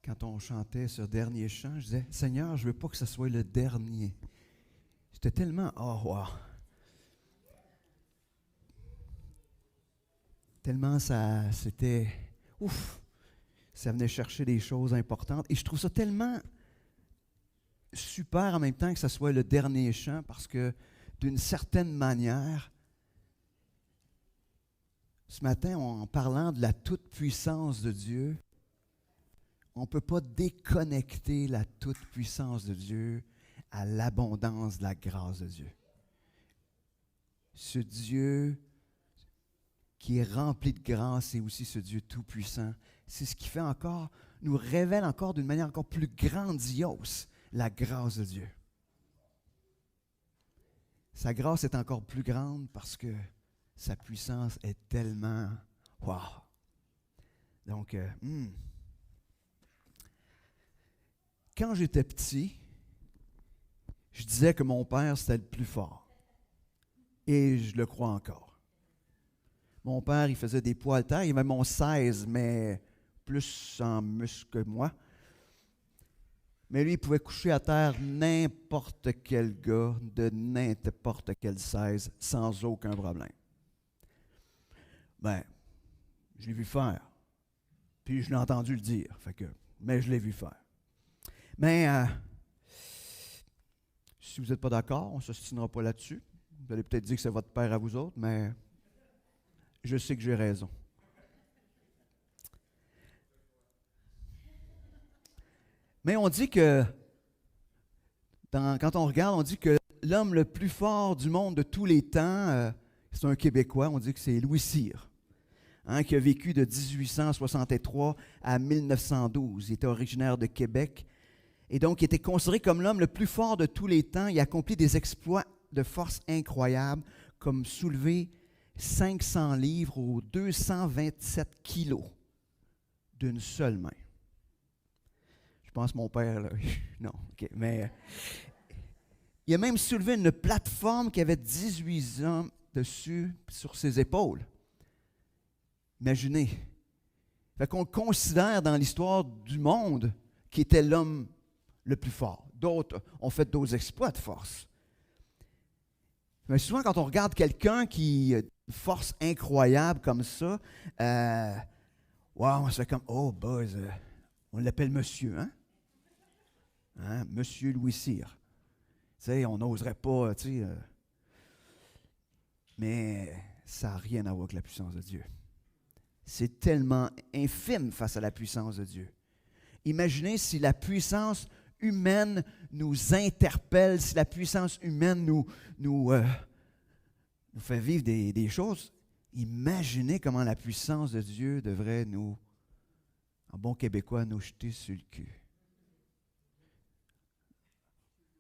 quand on chantait ce dernier chant, je disais, Seigneur, je ne veux pas que ce soit le dernier. J'étais tellement, oh, wow. Tellement c'était, ouf, ça venait chercher des choses importantes. Et je trouve ça tellement super en même temps que ce soit le dernier chant, parce que d'une certaine manière, ce matin, en parlant de la toute-puissance de Dieu, on ne peut pas déconnecter la toute-puissance de Dieu à l'abondance de la grâce de Dieu. Ce Dieu qui est rempli de grâce et aussi ce Dieu tout-puissant, c'est ce qui fait encore, nous révèle encore d'une manière encore plus grandiose la grâce de Dieu. Sa grâce est encore plus grande parce que sa puissance est tellement, wow. Donc, quand j'étais petit, je disais que mon père, c'était le plus fort. Et je le crois encore. Mon père, il faisait des poids haltères. Il avait mon 16, mais plus en muscle que moi. Mais lui, il pouvait coucher à terre n'importe quel gars de n'importe quel 16 sans aucun problème. Ben, je l'ai vu faire. Puis je l'ai entendu le dire. Mais je l'ai vu faire. Mais si vous n'êtes pas d'accord, on ne s'ostinera pas là-dessus. Vous allez peut-être dire que c'est votre père à vous autres, mais je sais que j'ai raison. Mais on dit que, quand on regarde, on dit que l'homme le plus fort du monde de tous les temps, c'est un Québécois, on dit que c'est Louis Cyr, qui a vécu de 1863 à 1912. Il était originaire de Québec. Et donc, il était considéré comme l'homme le plus fort de tous les temps. Il a accompli des exploits de force incroyables, comme soulever 500 livres ou 227 kilos d'une seule main. Je pense que mon père, là, non, ok, mais il a même soulevé une plateforme qui avait 18 hommes dessus, sur ses épaules. Imaginez. Fait qu'on le considère dans l'histoire du monde qui était l'homme le plus fort. D'autres ont fait d'autres exploits de force. Mais souvent, quand on regarde quelqu'un qui a une force incroyable comme ça, wow, on se fait comme, oh, buzz, on l'appelle monsieur, hein? Monsieur Louis Cyr. Tu sais, on n'oserait pas, tu sais, mais ça n'a rien à voir avec la puissance de Dieu. C'est tellement infime face à la puissance de Dieu. Imaginez si la puissance humaine nous interpelle, si la puissance humaine nous fait vivre des choses. Imaginez comment la puissance de Dieu devrait nous, en bon québécois, nous jeter sur le cul.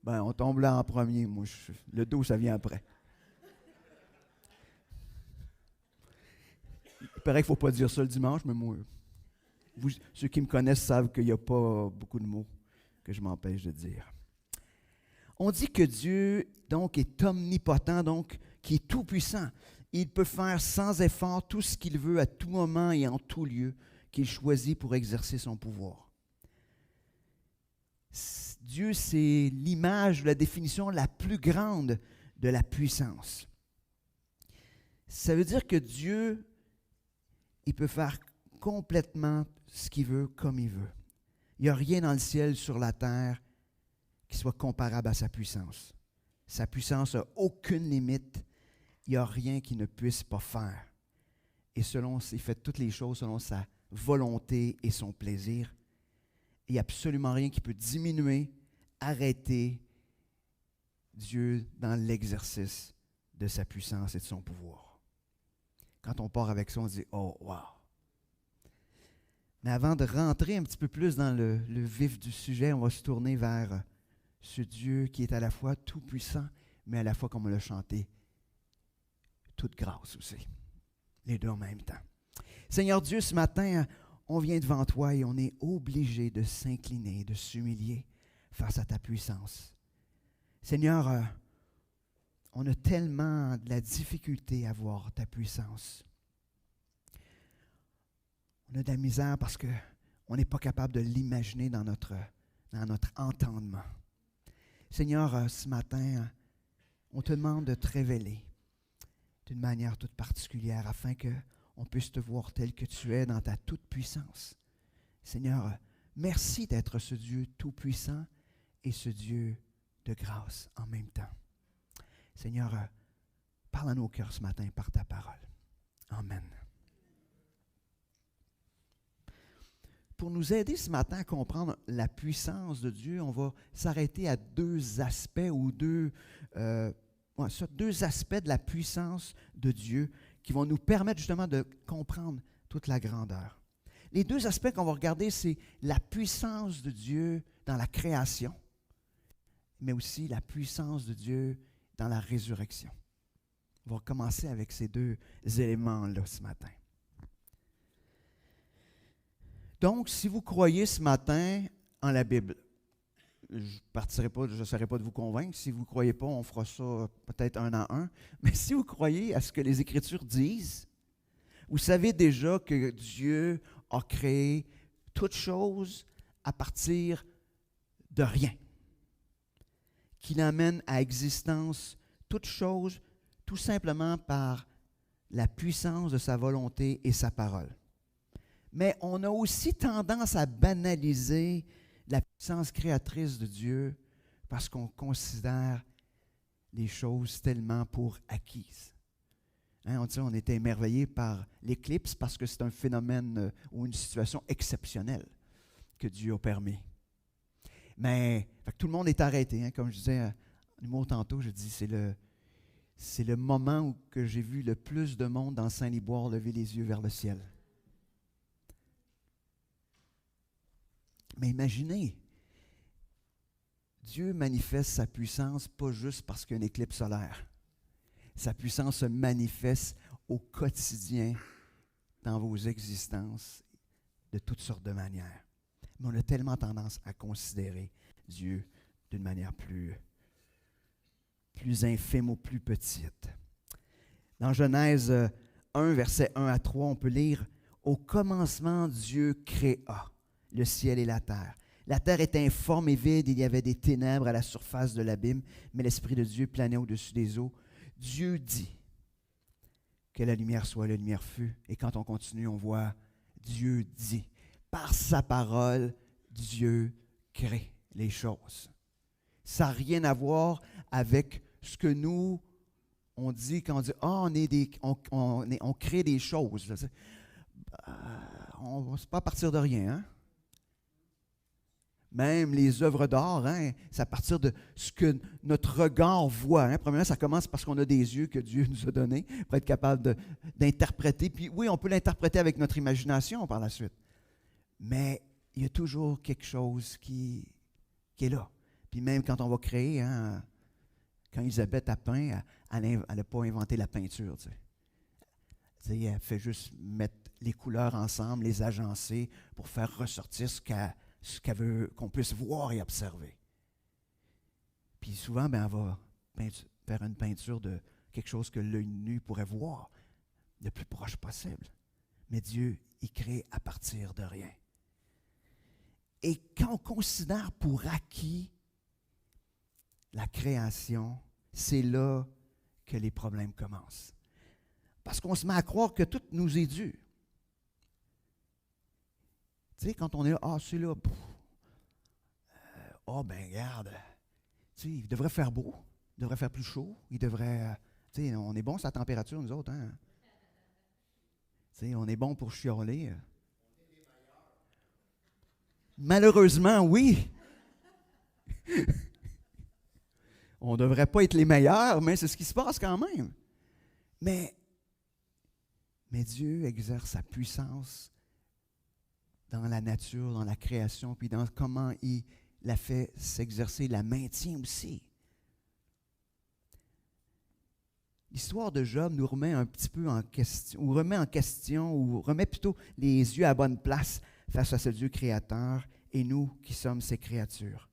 Ben, on tombe là en premier. Moi, le dos, ça vient après. Il paraît qu'il ne faut pas dire ça le dimanche, mais moi, ceux qui me connaissent savent qu'il n'y a pas beaucoup de mots que je m'empêche de dire. On dit que Dieu, donc, est omnipotent, donc, qui est tout-puissant. Il peut faire sans effort tout ce qu'il veut à tout moment et en tout lieu qu'il choisit pour exercer son pouvoir. Dieu, c'est l'image, la définition la plus grande de la puissance. Ça veut dire que Dieu, il peut faire complètement ce qu'il veut, comme il veut. Il n'y a rien dans le ciel, sur la terre, qui soit comparable à sa puissance. Sa puissance n'a aucune limite. Il n'y a rien qu'il ne puisse pas faire. Et il fait toutes les choses selon sa volonté et son plaisir. Il n'y a absolument rien qui peut diminuer, arrêter Dieu dans l'exercice de sa puissance et de son pouvoir. Quand on part avec ça, on dit « Oh, wow! » Mais avant de rentrer un petit peu plus dans le vif du sujet, on va se tourner vers ce Dieu qui est à la fois tout-puissant, mais à la fois, comme on l'a chanté, toute grâce aussi. Les deux en même temps. Seigneur Dieu, ce matin, on vient devant toi et on est obligé de s'incliner, de s'humilier face à ta puissance. Seigneur, on a tellement de la difficulté à voir ta puissance. On a de la misère parce que on n'est pas capable de l'imaginer dans notre entendement. Seigneur, ce matin, on te demande de te révéler d'une manière toute particulière afin qu'on puisse te voir tel que tu es dans ta toute-puissance. Seigneur, merci d'être ce Dieu tout-puissant et ce Dieu de grâce en même temps. Seigneur, parle à nos cœurs ce matin par ta parole. Amen. Pour nous aider ce matin à comprendre la puissance de Dieu, on va s'arrêter à deux aspects ou deux aspects de la puissance de Dieu qui vont nous permettre justement de comprendre toute la grandeur. Les deux aspects qu'on va regarder, c'est la puissance de Dieu dans la création, mais aussi la puissance de Dieu dans la résurrection. On va commencer avec ces deux éléments-là ce matin. Donc, si vous croyez ce matin en la Bible, je n'essaierai pas de vous convaincre. Si vous ne croyez pas, on fera ça peut-être un à un. Mais si vous croyez à ce que les Écritures disent, vous savez déjà que Dieu a créé toute chose à partir de rien, qu'il amène à existence toute chose tout simplement par la puissance de sa volonté et sa parole. Mais on a aussi tendance à banaliser la puissance créatrice de Dieu parce qu'on considère les choses tellement pour acquises. On était émerveillé par l'éclipse parce que c'est un phénomène ou une situation exceptionnelle que Dieu a permis. Mais tout le monde est arrêté. Comme je disais en humour tantôt, je dis c'est le moment où que j'ai vu le plus de monde dans Saint-Liboire lever les yeux vers le ciel. Mais imaginez, Dieu manifeste sa puissance pas juste parce qu'il y a une éclipse solaire. Sa puissance se manifeste au quotidien dans vos existences de toutes sortes de manières. Mais on a tellement tendance à considérer Dieu d'une manière plus infime ou plus petite. Dans Genèse 1, versets 1 à 3, on peut lire « Au commencement, Dieu créa le ciel et la terre. La terre était informe et vide, il y avait des ténèbres à la surface de l'abîme, mais l'Esprit de Dieu planait au-dessus des eaux. Dieu dit que la lumière soit, la lumière fut. » Et quand on continue, on voit Dieu dit. Par sa parole, Dieu crée les choses. Ça n'a rien à voir avec ce que nous, on dit quand on dit « on crée des choses. » C'est pas à partir de rien, hein? Même les œuvres d'art, c'est à partir de ce que notre regard voit. Premièrement, ça commence parce qu'on a des yeux que Dieu nous a donnés pour être capable d'interpréter. Puis oui, on peut l'interpréter avec notre imagination par la suite. Mais il y a toujours quelque chose qui est là. Puis même quand on va créer, quand Elisabeth a peint, elle n'a pas inventé la peinture. Elle fait juste mettre les couleurs ensemble, les agencer pour faire ressortir ce qu'elle veut qu'on puisse voir et observer. Puis souvent, elle va faire une peinture de quelque chose que l'œil nu pourrait voir le plus proche possible. Mais Dieu, il crée à partir de rien. Et quand on considère pour acquis la création, c'est là que les problèmes commencent. Parce qu'on se met à croire que tout nous est dû. Tu sais, quand on est là, c'est là, regarde, tu sais, il devrait faire beau, il devrait faire plus chaud, il devrait, tu sais, on est bon sur la température, nous autres, hein. Tu sais, on est bon pour chialer. Malheureusement, oui. On ne devrait pas être les meilleurs, mais c'est ce qui se passe quand même. Mais Dieu exerce sa puissance dans la nature, dans la création, puis dans comment il la fait s'exercer, la maintient aussi. L'histoire de Job nous remet un petit peu en question, ou remet plutôt les yeux à la bonne place face à ce Dieu créateur et nous qui sommes ses créatures.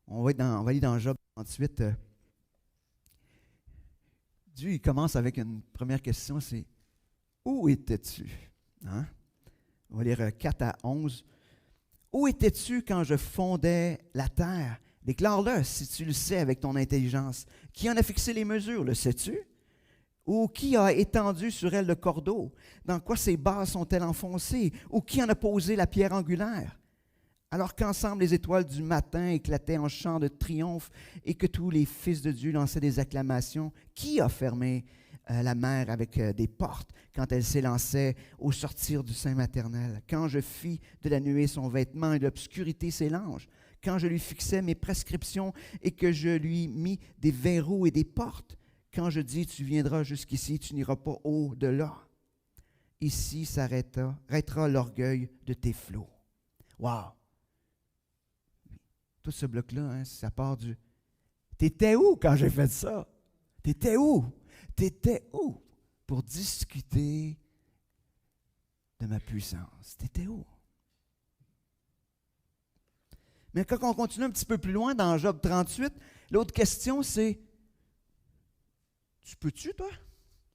On va aller dans Job 38. Dieu, il commence avec une première question, c'est « Où étais-tu? » On va lire 4 à 11. « Où étais-tu quand je fondais la terre? Déclare-le si tu le sais avec ton intelligence. Qui en a fixé les mesures, le sais-tu? Ou qui a étendu sur elle le cordeau? Dans quoi ses bases sont-elles enfoncées? Ou qui en a posé la pierre angulaire? Alors qu'ensemble les étoiles du matin éclataient en chants de triomphe et que tous les fils de Dieu lançaient des acclamations, qui a fermé la mer avec des portes quand elle s'élançait au sortir du sein maternel? Quand je fis de la nuée son vêtement et de l'obscurité ses langes? Quand je lui fixais mes prescriptions et que je lui mis des verrous et des portes? Quand je dis, tu viendras jusqu'ici, tu n'iras pas au-delà. Ici s'arrêtera l'orgueil de tes flots. » Wow! Tout ce bloc-là, hein, ça part du... T'étais où quand j'ai fait ça? T'étais où? T'étais où pour discuter de ma puissance? T'étais où? Mais quand on continue un petit peu plus loin dans Job 38, l'autre question c'est, tu peux-tu, toi?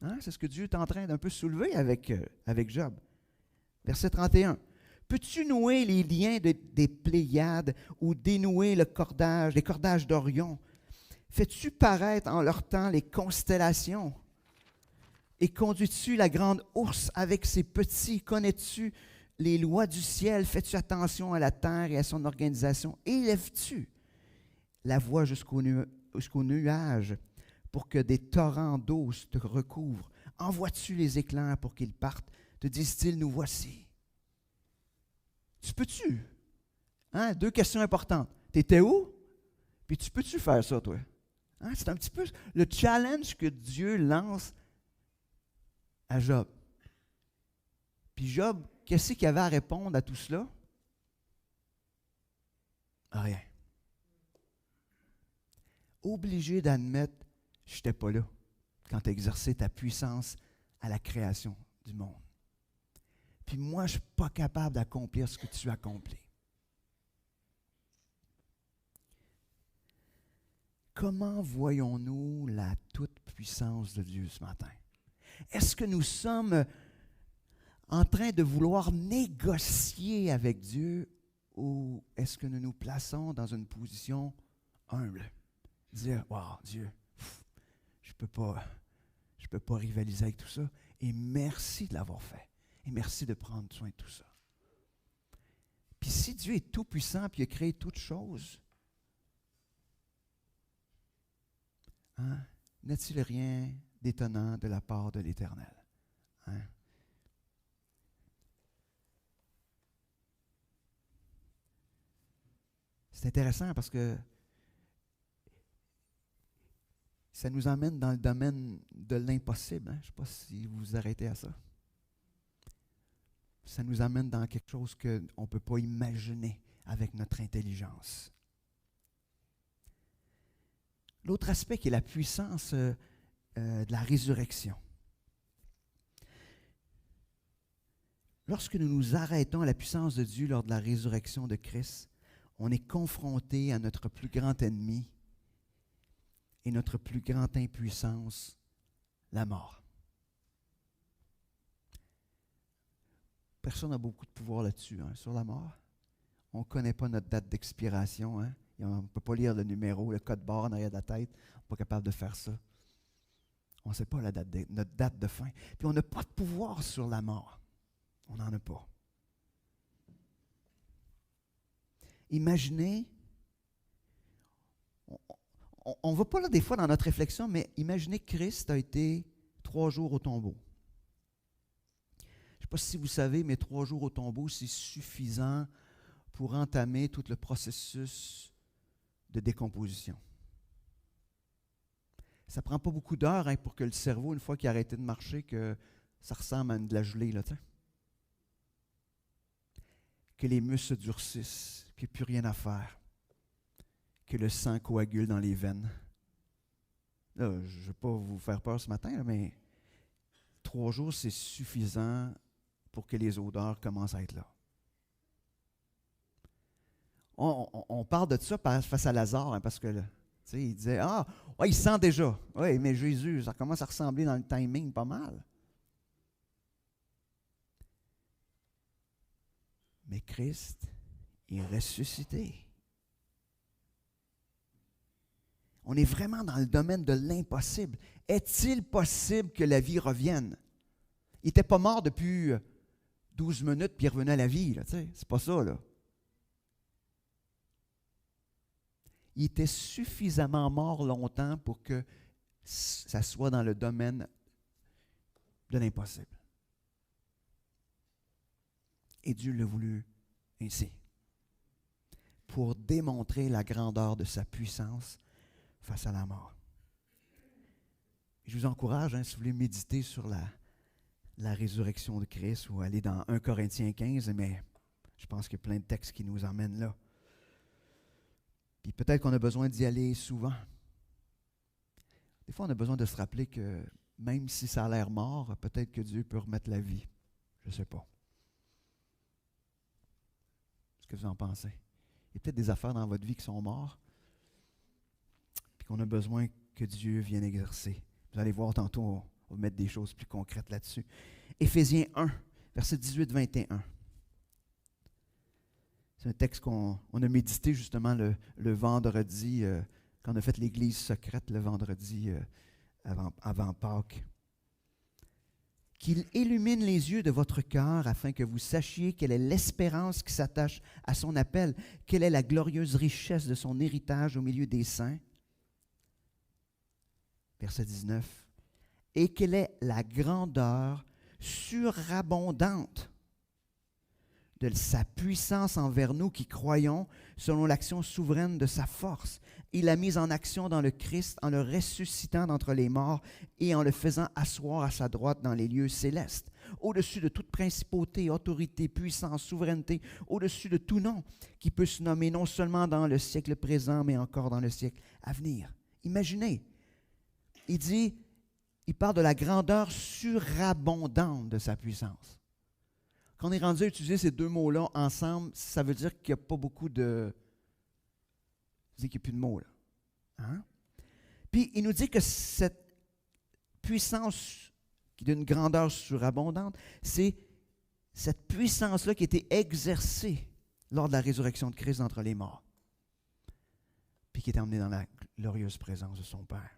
Hein? C'est ce que Dieu est en train d'un peu soulever avec Job. Verset 31. Peux-tu nouer les liens des Pléiades ou dénouer les cordages d'Orion? Fais-tu paraître en leur temps les constellations? Et conduis-tu la grande ours avec ses petits? Connais-tu les lois du ciel? Fais-tu attention à la terre et à son organisation? Élèves-tu la voix jusqu'au nuage pour que des torrents d'eau te recouvrent? Envoies-tu les éclairs pour qu'ils partent? Te disent-ils, nous voici? Tu peux-tu? Hein? Deux questions importantes. Tu étais où? Puis tu peux-tu faire ça, toi? Hein? C'est un petit peu le challenge que Dieu lance à Job. Puis Job, qu'est-ce qu'il avait à répondre à tout cela? Rien. Obligé d'admettre, je n'étais pas là quand tu as exercé ta puissance à la création du monde. Puis moi, je ne suis pas capable d'accomplir ce que tu as accompli. Comment voyons-nous la toute-puissance de Dieu ce matin? Est-ce que nous sommes en train de vouloir négocier avec Dieu ou est-ce que nous nous plaçons dans une position humble? Dire, « Wow, Dieu, je ne peux pas rivaliser avec tout ça et merci de l'avoir fait. Et merci de prendre soin de tout ça. » Puis si Dieu est tout-puissant et il a créé toutes choses, hein, n'a-t-il rien d'étonnant de la part de l'Éternel? Hein? C'est intéressant parce que ça nous emmène dans le domaine de l'impossible. Hein? Je ne sais pas si vous vous arrêtez à ça. Ça nous amène dans quelque chose qu'on ne peut pas imaginer avec notre intelligence. L'autre aspect qui est la puissance de la résurrection. Lorsque nous nous arrêtons à la puissance de Dieu lors de la résurrection de Christ, on est confronté à notre plus grand ennemi et notre plus grande impuissance, la mort. Personne n'a beaucoup de pouvoir là-dessus, hein, sur la mort. On ne connaît pas notre date d'expiration. Hein. On ne peut pas lire le numéro, le code barre en arrière de la tête. On n'est pas capable de faire ça. On ne sait pas notre date de fin. Puis on n'a pas de pouvoir sur la mort. On n'en a pas. Imaginez, on ne va pas là des fois dans notre réflexion, mais imaginez que Christ a été 3 jours au tombeau. Je ne sais pas si vous savez, mais 3 jours au tombeau, c'est suffisant pour entamer tout le processus de décomposition. Ça ne prend pas beaucoup d'heures pour que le cerveau, une fois qu'il a arrêté de marcher, que ça ressemble à de la gelée, là, que les muscles se durcissent, qu'il n'y ait plus rien à faire, que le sang coagule dans les veines. Là, je ne vais pas vous faire peur ce matin, là, mais 3 jours, c'est suffisant pour que les odeurs commencent à être là. On parle de ça face à Lazare, hein, parce que là, il disait, il sent déjà. Oui, mais Jésus, ça commence à ressembler dans le timing pas mal. Mais Christ est ressuscité. On est vraiment dans le domaine de l'impossible. Est-il possible que la vie revienne? Il n'était pas mort depuis 12 minutes puis il revenait à la vie. Là, c'est pas ça. Là. Il était suffisamment mort longtemps pour que ça soit dans le domaine de l'impossible. Et Dieu l'a voulu ainsi, pour démontrer la grandeur de sa puissance face à la mort. Je vous encourage, si vous voulez méditer sur la résurrection de Christ ou aller dans 1 Corinthiens 15, mais je pense qu'il y a plein de textes qui nous emmènent là. Puis peut-être qu'on a besoin d'y aller souvent. Des fois, on a besoin de se rappeler que même si ça a l'air mort, peut-être que Dieu peut remettre la vie. Je ne sais pas. Qu'est-ce que vous en pensez? Il y a peut-être des affaires dans votre vie qui sont mortes, puis qu'on a besoin que Dieu vienne exercer. Vous allez voir tantôt, on va mettre des choses plus concrètes là-dessus. Éphésiens 1, verset 18-21. C'est un texte qu'on a médité justement le vendredi, quand on a fait l'église secrète le vendredi avant Pâques. Qu'il illumine les yeux de votre cœur afin que vous sachiez quelle est l'espérance qui s'attache à son appel, quelle est la glorieuse richesse de son héritage au milieu des saints. Verset 19. Et quelle est la grandeur surabondante de sa puissance envers nous qui croyons selon l'action souveraine de sa force. Il l'a mis en action dans le Christ en le ressuscitant d'entre les morts et en le faisant asseoir à sa droite dans les lieux célestes, au-dessus de toute principauté, autorité, puissance, souveraineté, au-dessus de tout nom qui peut se nommer non seulement dans le siècle présent, mais encore dans le siècle à venir. Imaginez, il parle de la grandeur surabondante de sa puissance. Quand on est rendu à utiliser ces deux mots-là ensemble, ça veut dire qu'il n'y a pas beaucoup de... Ça veut dire qu'il n'y a plus de mots, là. Hein? Puis, il nous dit que cette puissance qui est d'une grandeur surabondante, c'est cette puissance-là qui a été exercée lors de la résurrection de Christ d'entre les morts, puis qui est emmenée dans la glorieuse présence de son Père.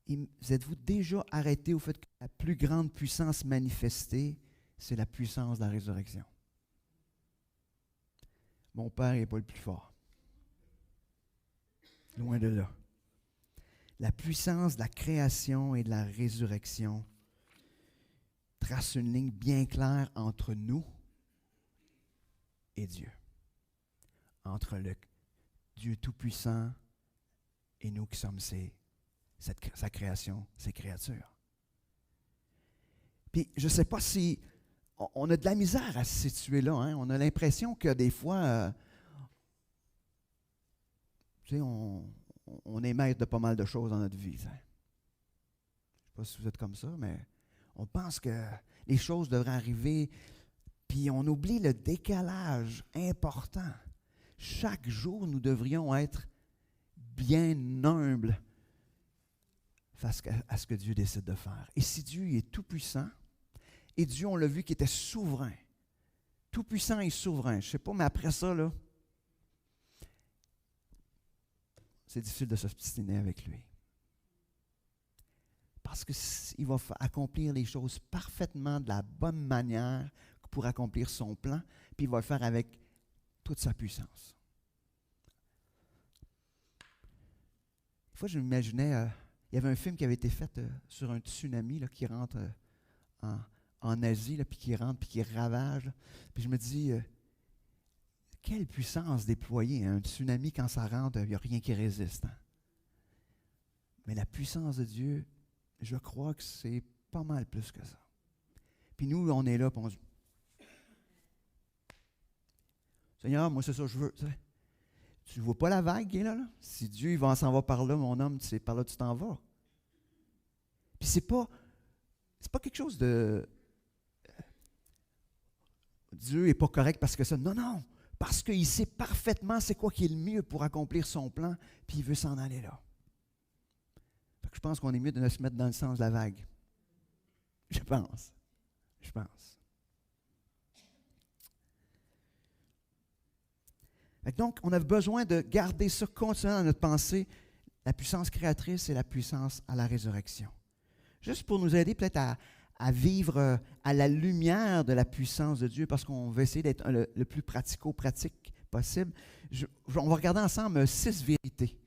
Vous êtes-vous déjà arrêté au fait que la plus grande puissance manifestée, c'est la puissance de la résurrection? Mon Père n'est pas le plus fort. Loin de là. La puissance de la création et de la résurrection trace une ligne bien claire entre nous et Dieu. Entre le Dieu Tout-Puissant et nous qui sommes sa création, ses créatures. Puis, je ne sais pas si on a de la misère à se situer là. Hein? On a l'impression que des fois, on est maître de pas mal de choses dans notre vie. Hein? Je ne sais pas si vous êtes comme ça, mais on pense que les choses devraient arriver, puis on oublie le décalage important. Chaque jour, nous devrions être bien humbles face à ce que Dieu décide de faire. Et si Dieu est tout-puissant, et Dieu, on l'a vu, qui était souverain, tout-puissant et souverain, je ne sais pas, mais après ça, là, c'est difficile de s'obstiner avec lui. Parce qu'il va accomplir les choses parfaitement de la bonne manière pour accomplir son plan, puis il va le faire avec toute sa puissance. Une fois, je m'imaginais... il y avait un film qui avait été fait sur un tsunami là, qui rentre en Asie, là, puis qui rentre, puis qui ravage. Là. Puis je me dis, quelle puissance déployée. Hein? Un tsunami, quand ça rentre, il n'y a rien qui résiste. Hein? Mais la puissance de Dieu, je crois que c'est pas mal plus que ça. Puis nous, on est là, puis on dit, Seigneur, moi c'est ça que je veux. Tu ne vois pas la vague qui est là? Si Dieu s'en va par là, mon homme, c'est par là que tu t'en vas. Puis c'est pas quelque chose de... Dieu n'est pas correct parce que ça. Non, non. Parce qu'il sait parfaitement c'est quoi qui est le mieux pour accomplir son plan, puis il veut s'en aller là. Fait que je pense qu'on est mieux de se mettre dans le sens de la vague. Je pense. Je pense. Donc, on a besoin de garder ça continuellement dans notre pensée, la puissance créatrice et la puissance à la résurrection. Juste pour nous aider peut-être à vivre à la lumière de la puissance de Dieu, parce qu'on va essayer d'être le plus pratico-pratique possible. On va regarder ensemble 6 vérités.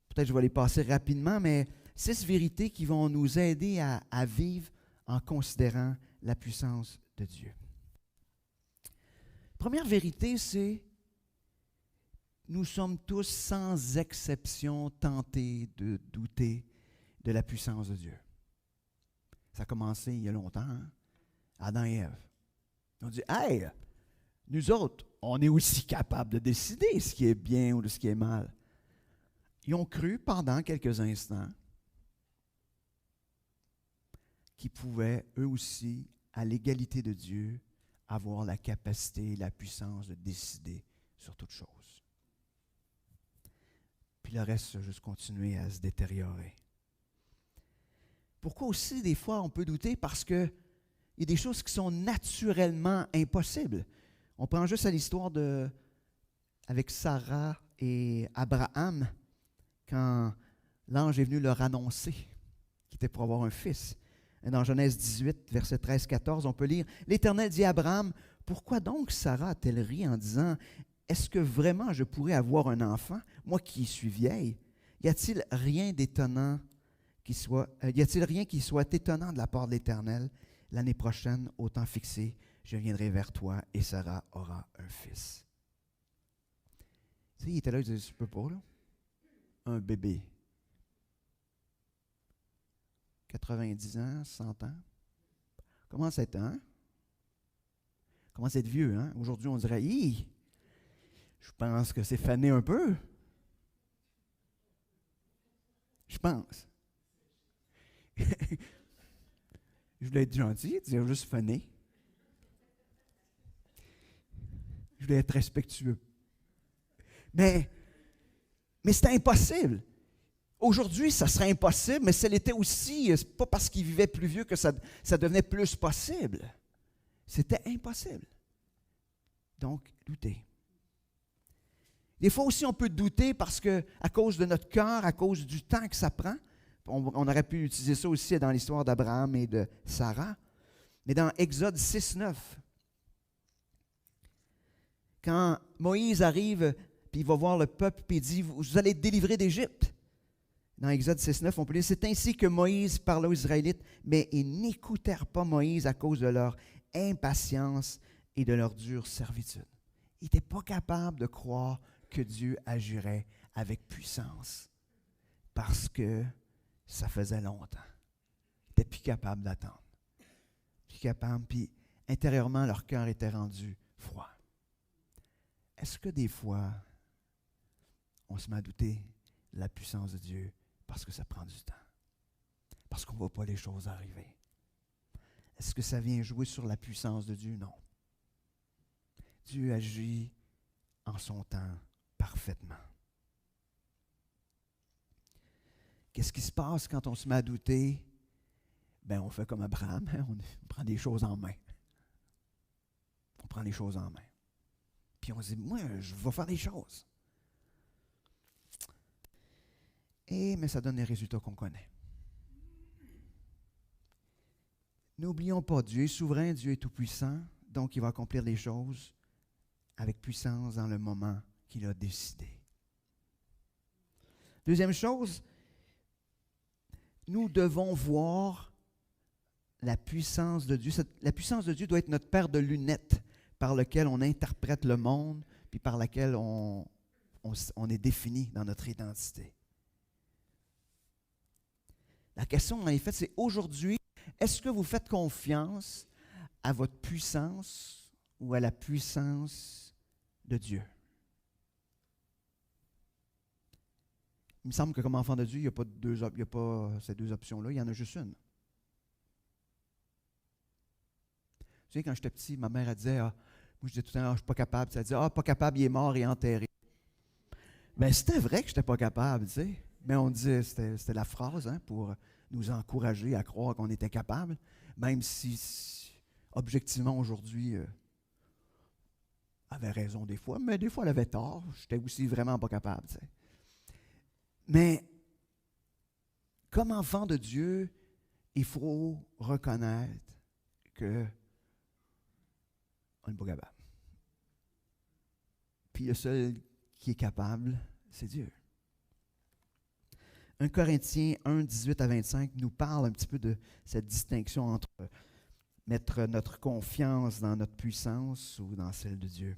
Peut-être que je vais les passer rapidement, mais 6 vérités qui vont nous aider à vivre en considérant la puissance de Dieu. Première vérité, c'est nous sommes tous sans exception tentés de douter de la puissance de Dieu. Ça a commencé il y a longtemps, hein? Adam et Ève. Ils ont dit, « Hey, nous autres, on est aussi capables de décider ce qui est bien ou de ce qui est mal. » Ils ont cru pendant quelques instants qu'ils pouvaient, eux aussi, à l'égalité de Dieu, avoir la capacité et la puissance de décider sur toute chose. Puis le reste, juste continuer à se détériorer. Pourquoi aussi, des fois, on peut douter? Parce qu'il y a des choses qui sont naturellement impossibles. On prend juste à l'histoire avec Sarah et Abraham, quand l'ange est venu leur annoncer qu'il était pour avoir un fils. Dans Genèse 18, versets 13-14, on peut lire, « L'Éternel dit à Abraham, « Pourquoi donc Sarah a-t-elle ri en disant, « Est-ce que vraiment je pourrais avoir un enfant, moi qui suis vieille? Y a-t-il rien d'étonnant y a-t-il rien qui soit étonnant de la part de l'Éternel? L'année prochaine, au temps fixé, je viendrai vers toi et Sarah aura un fils. » Tu sais, il était là, il disait, « Je peux pas, là. Un bébé. 90 ans, 100 ans. Comment ça être, hein? Comment c'est être vieux, hein? Aujourd'hui, on dirait, hi! Je pense que c'est fané un peu. Je pense. Je voulais être gentil, dire juste fané. Je voulais être respectueux. Mais c'est impossible. Aujourd'hui, ça serait impossible, mais ça l'était aussi. C'est pas parce qu'il vivait plus vieux que ça devenait plus possible. C'était impossible. Donc, douter. Des fois aussi, on peut douter parce que, à cause de notre cœur, à cause du temps que ça prend, on aurait pu utiliser ça aussi dans l'histoire d'Abraham et de Sarah. Mais dans Exode 6-9, quand Moïse arrive, puis il va voir le peuple, puis il dit, « Vous allez être délivrés d'Égypte. » Dans Exode 6-9, on peut lire, « C'est ainsi que Moïse parla aux Israélites, mais ils n'écoutèrent pas Moïse à cause de leur impatience et de leur dure servitude. » Ils n'étaient pas capables de croire que Dieu agirait avec puissance parce que ça faisait longtemps. Ils n'étaient plus capables d'attendre. Plus capables, puis intérieurement, leur cœur était rendu froid. Est-ce que des fois, on se met à douter de la puissance de Dieu parce que ça prend du temps? Parce qu'on ne voit pas les choses arriver? Est-ce que ça vient jouer sur la puissance de Dieu? Non. Dieu agit en son temps parfaitement. Qu'est-ce qui se passe quand on se met à douter? Ben, on fait comme Abraham, hein? On prend des choses en main. On prend les choses en main. Puis on se dit, moi, je vais faire des choses. Mais ça donne les résultats qu'on connaît. N'oublions pas, Dieu est souverain, Dieu est tout-puissant, donc il va accomplir les choses avec puissance dans le moment qu'il a décidé. Deuxième chose, nous devons voir la puissance de Dieu. La puissance de Dieu doit être notre paire de lunettes par lequel on interprète le monde, puis par laquelle on est défini dans notre identité. La question, en effet, c'est aujourd'hui, est-ce que vous faites confiance à votre puissance ou à la puissance de Dieu? Il me semble que comme enfant de Dieu, il n'y a pas ces deux options-là, il y en a juste une. Tu sais, quand j'étais petit, ma mère elle disait, moi je disais tout le temps, je ne suis pas capable. Elle disait, pas capable, il est mort et enterré. Bien, c'était vrai que je n'étais pas capable, tu sais. Mais on disait, c'était la phrase pour nous encourager à croire qu'on était capable. Même si objectivement, aujourd'hui, elle avait raison des fois, mais des fois, elle avait tort. J'étais aussi vraiment pas capable. Tu sais. Mais comme enfant de Dieu, il faut reconnaître que on n'est pas capable. Puis le seul qui est capable, c'est Dieu. 1 Corinthiens 1, 18 à 25 nous parle un petit peu de cette distinction entre mettre notre confiance dans notre puissance ou dans celle de Dieu.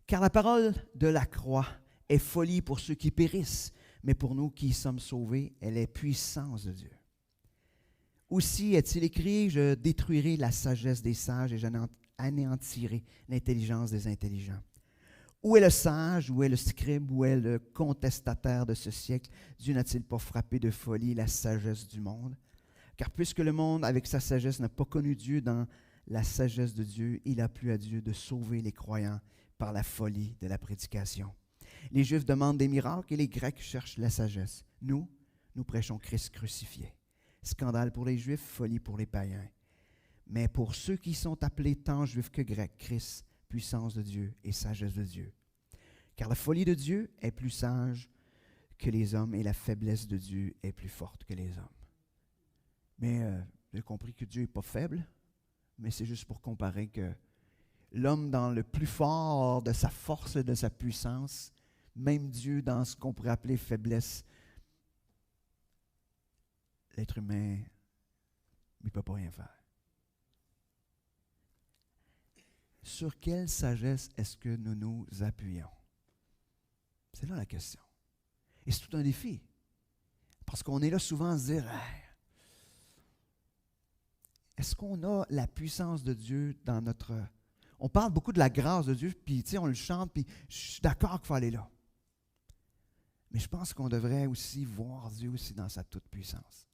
Car la parole de la croix est folie pour ceux qui périssent, mais pour nous qui sommes sauvés, elle est puissance de Dieu. Aussi est-il écrit, je détruirai la sagesse des sages et j'anéantirai l'intelligence des intelligents. Où est le sage, où est le scribe, où est le contestataire de ce siècle? Dieu n'a-t-il pas frappé de folie la sagesse du monde? Car puisque le monde, avec sa sagesse, n'a pas connu Dieu dans la sagesse de Dieu, il a plu à Dieu de sauver les croyants par la folie de la prédication. Les Juifs demandent des miracles et les Grecs cherchent la sagesse. Nous prêchons Christ crucifié. Scandale pour les Juifs, folie pour les païens. Mais pour ceux qui sont appelés tant Juifs que Grecs, Christ, puissance de Dieu et sagesse de Dieu. Car la folie de Dieu est plus sage que les hommes et la faiblesse de Dieu est plus forte que les hommes. Mais j'ai compris que Dieu n'est pas faible, mais c'est juste pour comparer que l'homme dans le plus fort de sa force et de sa puissance, même Dieu dans ce qu'on pourrait appeler faiblesse, l'être humain, il ne peut pas rien faire. Sur quelle sagesse est-ce que nous nous appuyons? C'est là la question. Et c'est tout un défi. Parce qu'on est là souvent à se dire, hey, est-ce qu'on a la puissance de Dieu dans notre... On parle beaucoup de la grâce de Dieu, puis on le chante, puis je suis d'accord qu'il faut aller là. Mais je pense qu'on devrait aussi voir Dieu aussi dans sa toute-puissance.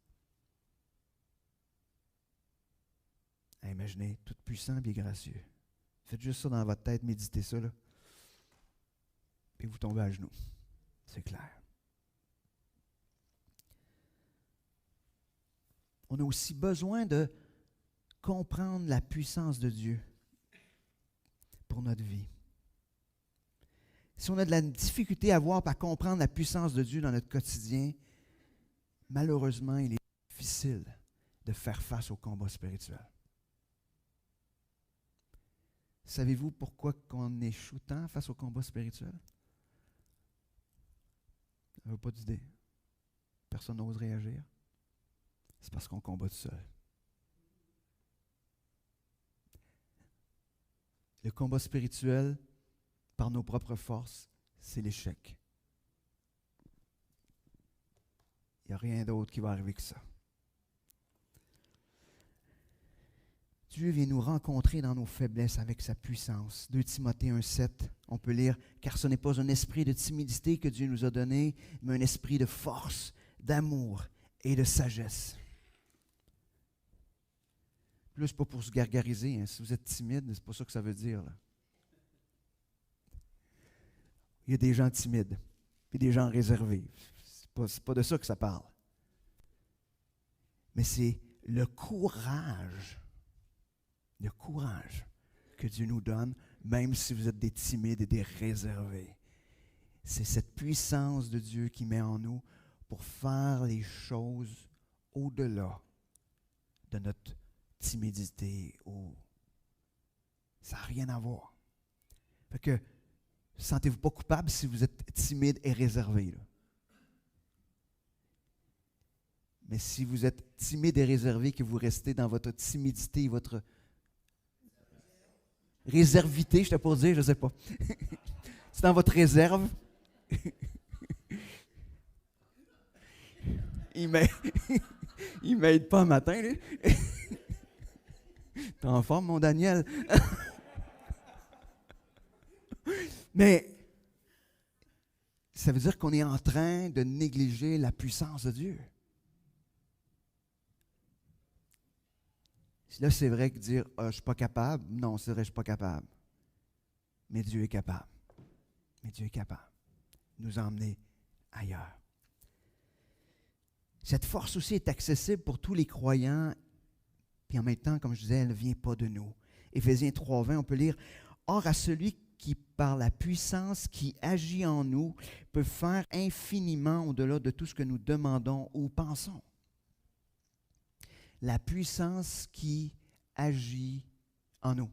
Imaginez, tout-puissant et gracieux. Faites juste ça dans votre tête, méditez ça, là. Puis vous tombez à genoux. C'est clair. On a aussi besoin de comprendre la puissance de Dieu pour notre vie. Si on a de la difficulté à voir, à comprendre la puissance de Dieu dans notre quotidien, malheureusement, il est difficile de faire face au combat spirituel. Savez-vous pourquoi on échoue tant face au combat spirituel? Vous n'avez pas d'idée. Personne n'ose réagir. C'est parce qu'on combat tout seul. Le combat spirituel, par nos propres forces, c'est l'échec. Il n'y a rien d'autre qui va arriver que ça. Dieu vient nous rencontrer dans nos faiblesses avec sa puissance. 2 Timothée 1,7, on peut lire « Car ce n'est pas un esprit de timidité que Dieu nous a donné, mais un esprit de force, d'amour et de sagesse. » Là, ce n'est pas pour se gargariser. Hein. Si vous êtes timide, ce n'est pas ça que ça veut dire. Là. Il y a des gens timides, puis des gens réservés. C'est pas de ça que ça parle. Mais c'est le courage que Dieu nous donne, même si vous êtes des timides et des réservés. C'est cette puissance de Dieu qui met en nous pour faire les choses au-delà de notre timidité. Ça n'a rien à voir. Fait que, sentez-vous pas coupable si vous êtes timide et réservé. Là. Mais si vous êtes timide et réservé, que vous restez dans votre timidité et votre réservité, je t'ai pas dire, je ne sais pas. C'est dans votre réserve. Il m'aide pas un matin, lui. T'es en forme, mon Daniel? Mais ça veut dire qu'on est en train de négliger la puissance de Dieu. Là, c'est vrai que dire je ne suis pas capable, non, c'est vrai, je ne suis pas capable. Mais Dieu est capable. Mais Dieu est capable de nous emmener ailleurs. Cette force aussi est accessible pour tous les croyants, puis en même temps, comme je disais, elle ne vient pas de nous. Éphésiens 3,20, on peut lire « Or à celui qui, par la puissance qui agit en nous, peut faire infiniment au-delà de tout ce que nous demandons ou pensons. » La puissance qui agit en nous.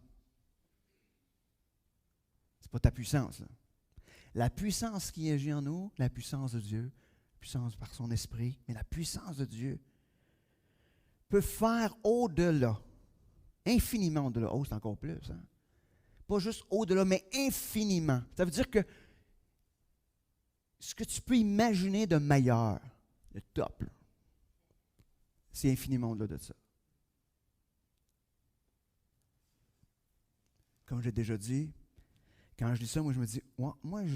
Ce n'est pas ta puissance, là. La puissance qui agit en nous, la puissance de Dieu, puissance par son esprit, mais la puissance de Dieu peut faire au-delà, infiniment au-delà. Oh, c'est encore plus, hein? Pas juste au-delà, mais infiniment. Ça veut dire que ce que tu peux imaginer de meilleur, le top, là, c'est infiniment au-delà de ça. Comme j'ai déjà dit, quand je dis ça, moi je me dis, moi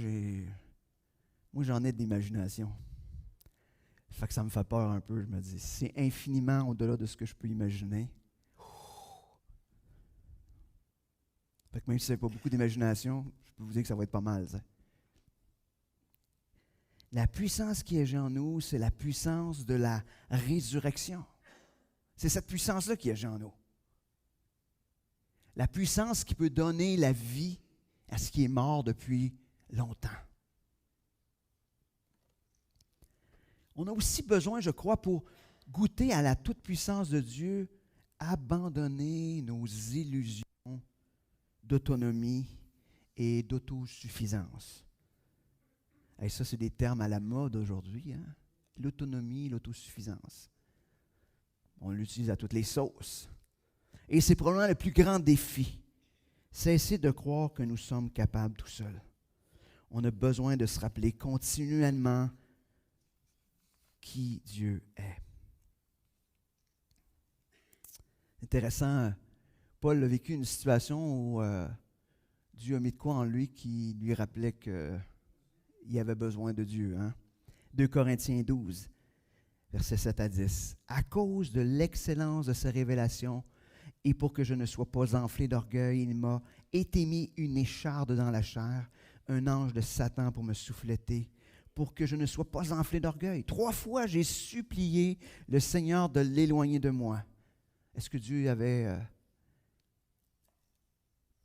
j'en ai de l'imagination. Fait que ça me fait peur un peu. Je me dis, c'est infiniment au-delà de ce que je peux imaginer. Fait que même si ça n'a pas beaucoup d'imagination, je peux vous dire que ça va être pas mal, ça. La puissance qui agit en nous, c'est la puissance de la résurrection. C'est cette puissance-là qui agit en nous. La puissance qui peut donner la vie à ce qui est mort depuis longtemps. On a aussi besoin, je crois, pour goûter à la toute-puissance de Dieu, abandonner nos illusions d'autonomie et d'autosuffisance. Et ça, c'est des termes à la mode aujourd'hui, hein? L'autonomie, l'autosuffisance. On l'utilise à toutes les sauces. Et c'est probablement le plus grand défi. Cesser de croire que nous sommes capables tout seuls. On a besoin de se rappeler continuellement qui Dieu est. Intéressant, Paul a vécu une situation où Dieu a mis de quoi en lui qui lui rappelait qu'il avait besoin de Dieu. Hein? 2 Corinthiens 12, versets 7 à 10. « À cause de l'excellence de ses révélations, et pour que je ne sois pas enflé d'orgueil, il m'a été mis une écharde dans la chair, un ange de Satan pour me souffleter, pour que je ne sois pas enflé d'orgueil. 3 fois, j'ai supplié le Seigneur de l'éloigner de moi. » Est-ce que Dieu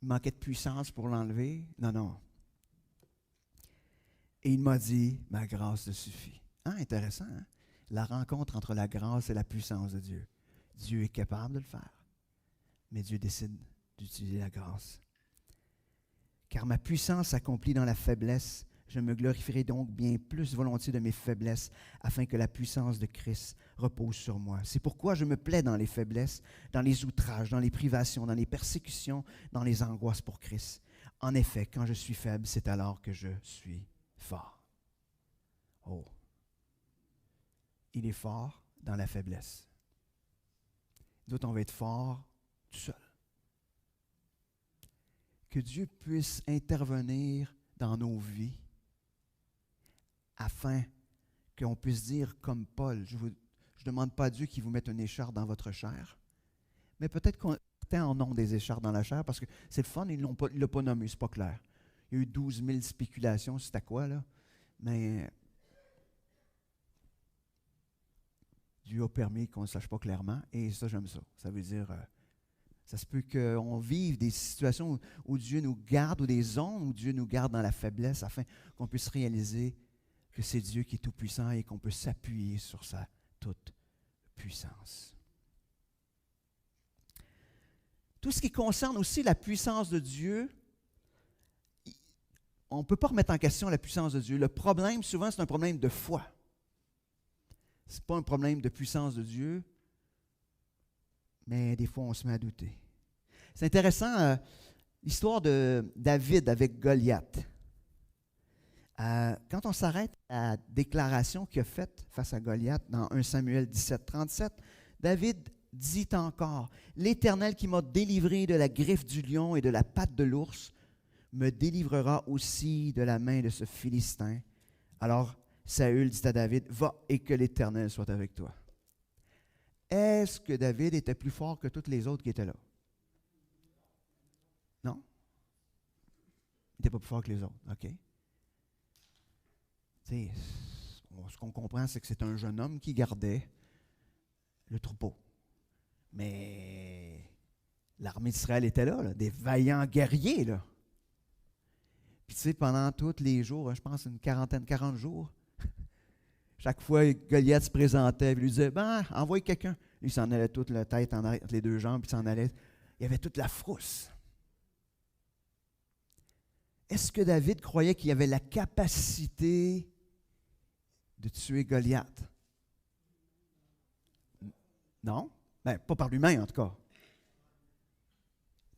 manquait de puissance pour l'enlever? Non, non. Et il m'a dit, ma grâce te suffit. Ah, intéressant, hein? La rencontre entre la grâce et la puissance de Dieu. Dieu est capable de le faire, mais Dieu décide d'utiliser la grâce. Car ma puissance s'accomplit dans la faiblesse. Je me glorifierai donc bien plus volontiers de mes faiblesses, afin que la puissance de Christ repose sur moi. C'est pourquoi je me plais dans les faiblesses, dans les outrages, dans les privations, dans les persécutions, dans les angoisses pour Christ. En effet, quand je suis faible, c'est alors que je suis fort. Oh! Il est fort dans la faiblesse. D'autres, on va être fort tout seul. Que Dieu puisse intervenir dans nos vies afin qu'on puisse dire comme Paul, je ne demande pas à Dieu qu'il vous mette une écharpe dans votre chair, mais peut-être qu'on en ont des écharpes dans la chair parce que c'est le fun, il ne l'a pas nommé, c'est pas clair. Il y a eu 12 000 spéculations, c'est à quoi là? Mais Dieu a permis qu'on ne sache pas clairement et ça, j'aime ça. Ça veut dire, ça se peut qu'on vive des situations où Dieu nous garde ou des zones où Dieu nous garde dans la faiblesse afin qu'on puisse réaliser que c'est Dieu qui est tout-puissant et qu'on peut s'appuyer sur sa toute-puissance. Tout ce qui concerne aussi la puissance de Dieu, on ne peut pas remettre en question la puissance de Dieu. Le problème, souvent, c'est un problème de foi. Ce n'est pas un problème de puissance de Dieu, mais des fois, on se met à douter. C'est intéressant, l'histoire de David avec Goliath. Quand on s'arrête à la déclaration qu'il a faite face à Goliath dans 1 Samuel 17, 37, David dit encore, « L'Éternel qui m'a délivré de la griffe du lion et de la patte de l'ours me délivrera aussi de la main de ce Philistin. » Alors Saül dit à David, « Va et que l'Éternel soit avec toi. » Est-ce que David était plus fort que tous les autres qui étaient là? Non? Il n'était pas plus fort que les autres, OK? T'sais, ce qu'on comprend, c'est que c'est un jeune homme qui gardait le troupeau. Mais l'armée d'Israël était là, des vaillants guerriers, là. Puis tu sais, pendant tous les jours, je pense une 40 jours, chaque fois, Goliath se présentait, il lui disait, envoie quelqu'un. Lui, il s'en allait toute la tête entre les deux jambes, puis il s'en allait. Il y avait toute la frousse. Est-ce que David croyait qu'il avait la capacité de tuer Goliath? Non. Pas par lui-même, en tout cas.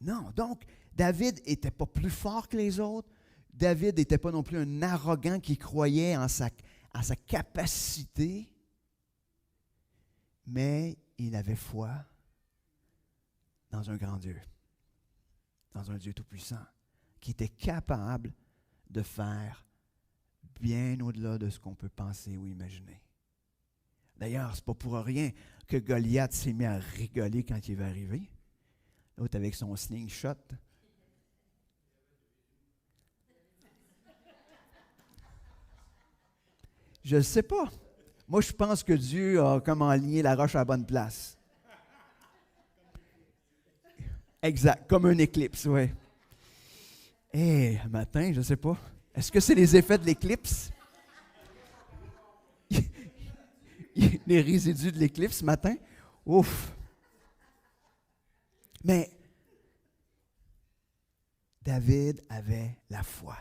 Non. Donc, David n'était pas plus fort que les autres. David n'était pas non plus un arrogant qui croyait en sa capacité. Mais il avait foi dans un grand Dieu. Dans un Dieu tout-puissant. Qui était capable de faire bien au-delà de ce qu'on peut penser ou imaginer. D'ailleurs, ce n'est pas pour rien que Goliath s'est mis à rigoler quand il va arriver. L'autre avec son slingshot. Je ne sais pas. Moi, je pense que Dieu a comme enligné la roche à la bonne place. Exact, comme un éclipse, oui. Matin, je ne sais pas. Est-ce que c'est les effets de l'éclipse? Les résidus de l'éclipse ce matin? Ouf! Mais David avait la foi.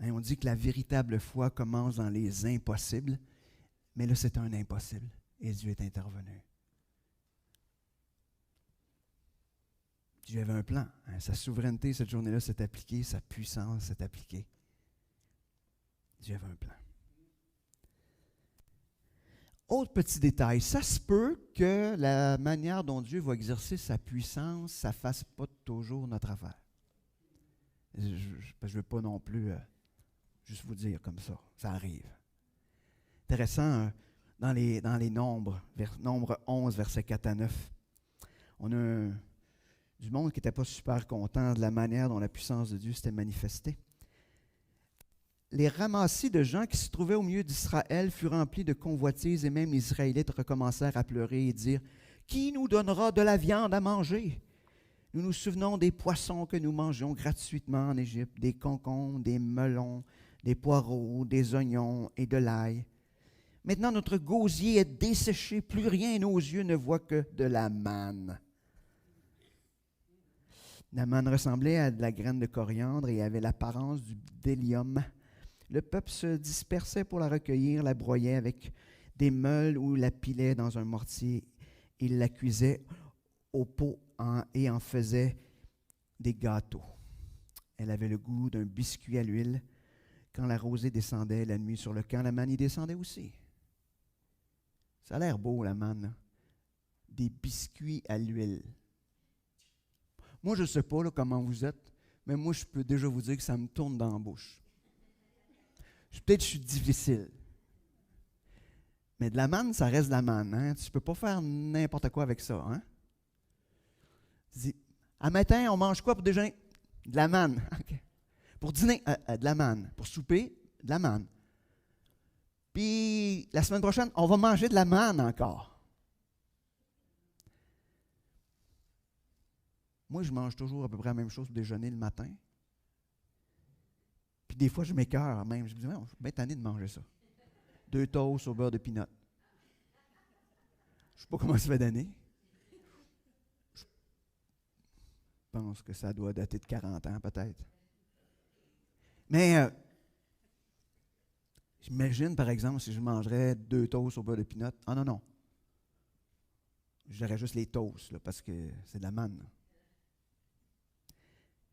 On dit que la véritable foi commence dans les impossibles, mais là, c'est un impossible. Et Dieu est intervenu. Dieu avait un plan. Sa souveraineté, cette journée-là, s'est appliquée. Sa puissance s'est appliquée. Dieu avait un plan. Autre petit détail, ça se peut que la manière dont Dieu va exercer sa puissance, ça ne fasse pas toujours notre affaire. Je ne veux pas non plus juste vous dire comme ça. Ça arrive. Intéressant, dans les Nombres, Nombre 11, versets 4 à 9, on a du monde qui n'était pas super content de la manière dont la puissance de Dieu s'était manifestée. Les ramassis de gens qui se trouvaient au milieu d'Israël furent remplis de convoitises et même les Israélites recommencèrent à pleurer et dire « Qui nous donnera de la viande à manger? Nous nous souvenons des poissons que nous mangions gratuitement en Égypte, des concombres, des melons, des poireaux, des oignons et de l'ail. Maintenant notre gosier est desséché, plus rien nos yeux ne voient que de la manne. » La manne ressemblait à de la graine de coriandre et avait l'apparence du bdellium. Le peuple se dispersait pour la recueillir, la broyait avec des meules ou la pilait dans un mortier. Il la cuisait au pot et en faisait des gâteaux. Elle avait le goût d'un biscuit à l'huile. Quand la rosée descendait la nuit sur le camp, la manne y descendait aussi. Ça a l'air beau, la manne, là. Des biscuits à l'huile. Moi, je ne sais pas là, comment vous êtes, mais moi, je peux déjà vous dire que ça me tourne dans la bouche. Peut-être que je suis difficile. Mais de la manne, ça reste de la manne. Hein? Tu ne peux pas faire n'importe quoi avec ça. Hein? Tu dis, à matin, on mange quoi pour déjeuner? De la manne. Okay. Pour dîner, de la manne. Pour souper, de la manne. Puis, la semaine prochaine, on va manger de la manne encore. Moi, je mange toujours à peu près la même chose pour déjeuner le matin. Puis des fois, je m'écœure même. Je me dis, je suis bien tanné de manger ça. 2 toasts au beurre de peanut. Je ne sais pas comment ça fait d'années. Je pense que ça doit dater de 40 ans, peut-être. Mais j'imagine, par exemple, si je mangerais 2 toasts au beurre de peanut. Ah non. J'aurais juste les toasts, là, parce que c'est de la manne. Là.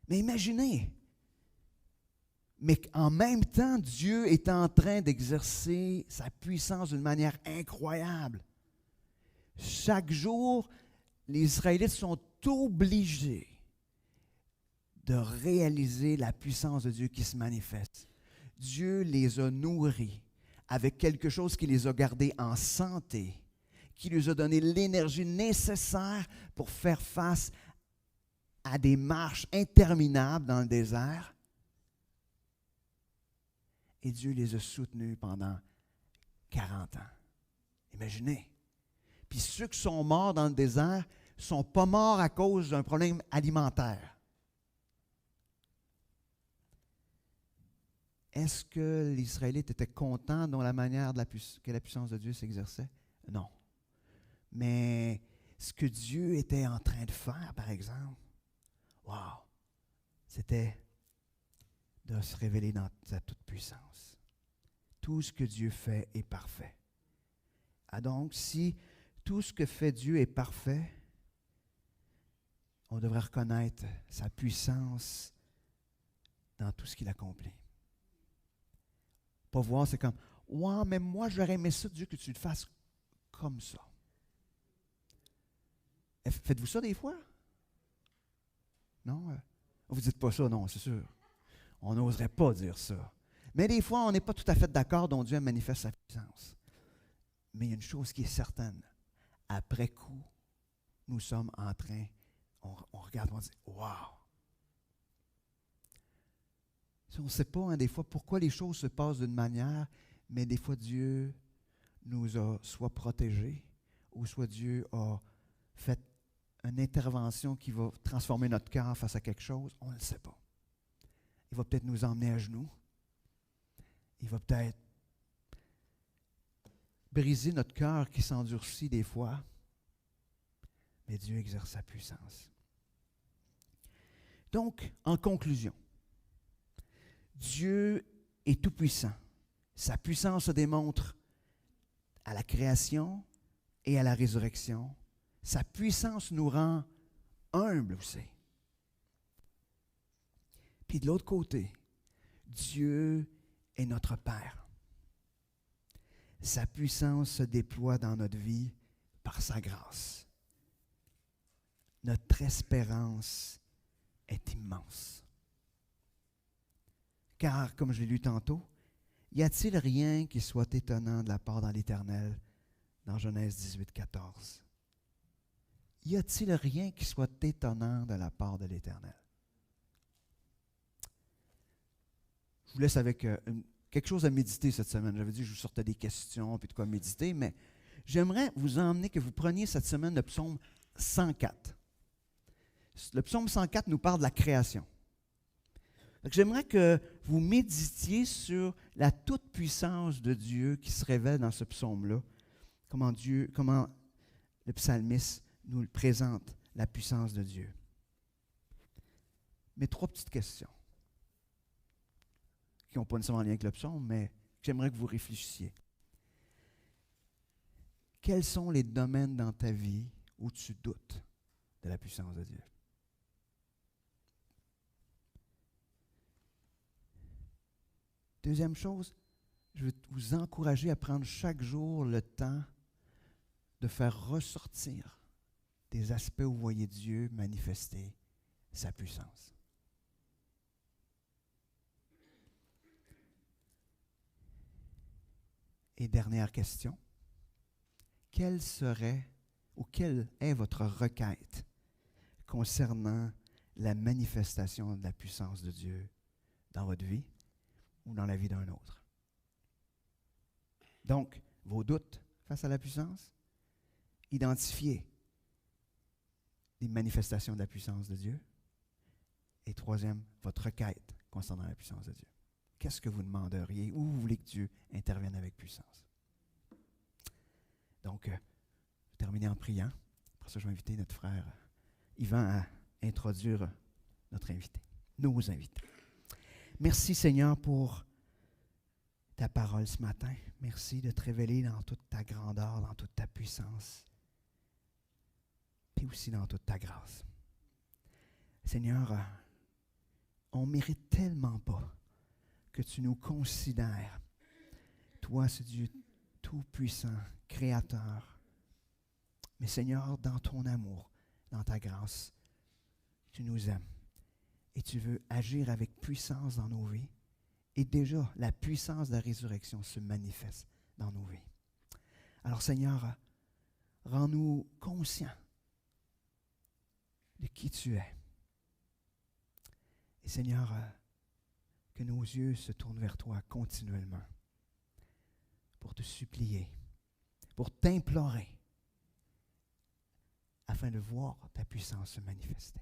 Mais imaginez, mais en même temps, Dieu est en train d'exercer sa puissance d'une manière incroyable. Chaque jour, les Israélites sont obligés de réaliser la puissance de Dieu qui se manifeste. Dieu les a nourris avec quelque chose qui les a gardés en santé, qui leur a donné l'énergie nécessaire pour faire face à des marches interminables dans le désert. Et Dieu les a soutenus pendant 40 ans. Imaginez. Puis ceux qui sont morts dans le désert ne sont pas morts à cause d'un problème alimentaire. Est-ce que les Israélites étaient contents dans la manière que la puissance de Dieu s'exerçait? Non. Mais ce que Dieu était en train de faire, par exemple, wow, c'était de se révéler dans sa toute-puissance. Tout ce que Dieu fait est parfait. Ah donc, si tout ce que fait Dieu est parfait, on devrait reconnaître sa puissance dans tout ce qu'il accomplit. Pas voir, c'est comme, ouais, mais moi, j'aurais aimé ça, Dieu, que tu le fasses comme ça. Faites-vous ça des fois? Non? Vous ne dites pas ça, non, c'est sûr. On n'oserait pas dire ça. Mais des fois, on n'est pas tout à fait d'accord dont Dieu manifeste sa puissance. Mais il y a une chose qui est certaine. Après coup, nous sommes en train, on regarde, on dit, wow! On ne sait pas, hein, des fois, pourquoi les choses se passent d'une manière, mais des fois, Dieu nous a soit protégés, ou soit Dieu a fait une intervention qui va transformer notre cœur face à quelque chose. On ne le sait pas. Il va peut-être nous emmener à genoux. Il va peut-être briser notre cœur qui s'endurcit des fois. Mais Dieu exerce sa puissance. Donc, en conclusion, Dieu est tout-puissant. Sa puissance se démontre à la création et à la résurrection. Sa puissance nous rend humbles aussi. Puis de l'autre côté, Dieu est notre Père. Sa puissance se déploie dans notre vie par sa grâce. Notre espérance est immense. Car, comme je l'ai lu tantôt, y a-t-il rien qui soit étonnant de la part dans l'Éternel, dans Genèse 18, 14? Y a-t-il rien qui soit étonnant de la part de l'Éternel? Je vous laisse avec quelque chose à méditer cette semaine. J'avais dit que je vous sortais des questions puis de quoi méditer, mais j'aimerais vous emmener que vous preniez cette semaine le psaume 104. Le psaume 104 nous parle de la création. J'aimerais que vous méditiez sur la toute-puissance de Dieu qui se révèle dans ce psaume-là. Comment le psalmiste nous le présente, la puissance de Dieu. Mais 3 petites questions qui n'ont pas nécessairement lien avec le psaume, mais j'aimerais que vous réfléchissiez. Quels sont les domaines dans ta vie où tu doutes de la puissance de Dieu? Deuxième chose, je veux vous encourager à prendre chaque jour le temps de faire ressortir des aspects où vous voyez Dieu manifester sa puissance. Et dernière question, quelle est votre requête concernant la manifestation de la puissance de Dieu dans votre vie ou dans la vie d'un autre? Donc, vos doutes face à la puissance, identifiez les manifestations de la puissance de Dieu. Et troisième, votre requête concernant la puissance de Dieu. Qu'est-ce que vous demanderiez? Où vous voulez que Dieu intervienne avec puissance? Donc, je vais terminer en priant. Après ça, je vais inviter notre frère Yvan à introduire notre invité, nos invités. Merci Seigneur pour ta parole ce matin. Merci de te révéler dans toute ta grandeur, dans toute ta puissance, puis aussi dans toute ta grâce. Seigneur, on ne mérite tellement pas que tu nous considères, toi, ce Dieu tout-puissant, créateur. Mais Seigneur, dans ton amour, dans ta grâce, tu nous aimes et tu veux agir avec puissance dans nos vies. Et déjà, la puissance de la résurrection se manifeste dans nos vies. Alors Seigneur, rends-nous conscients de qui tu es. Et Seigneur, que nos yeux se tournent vers toi continuellement pour te supplier, pour t'implorer, afin de voir ta puissance se manifester.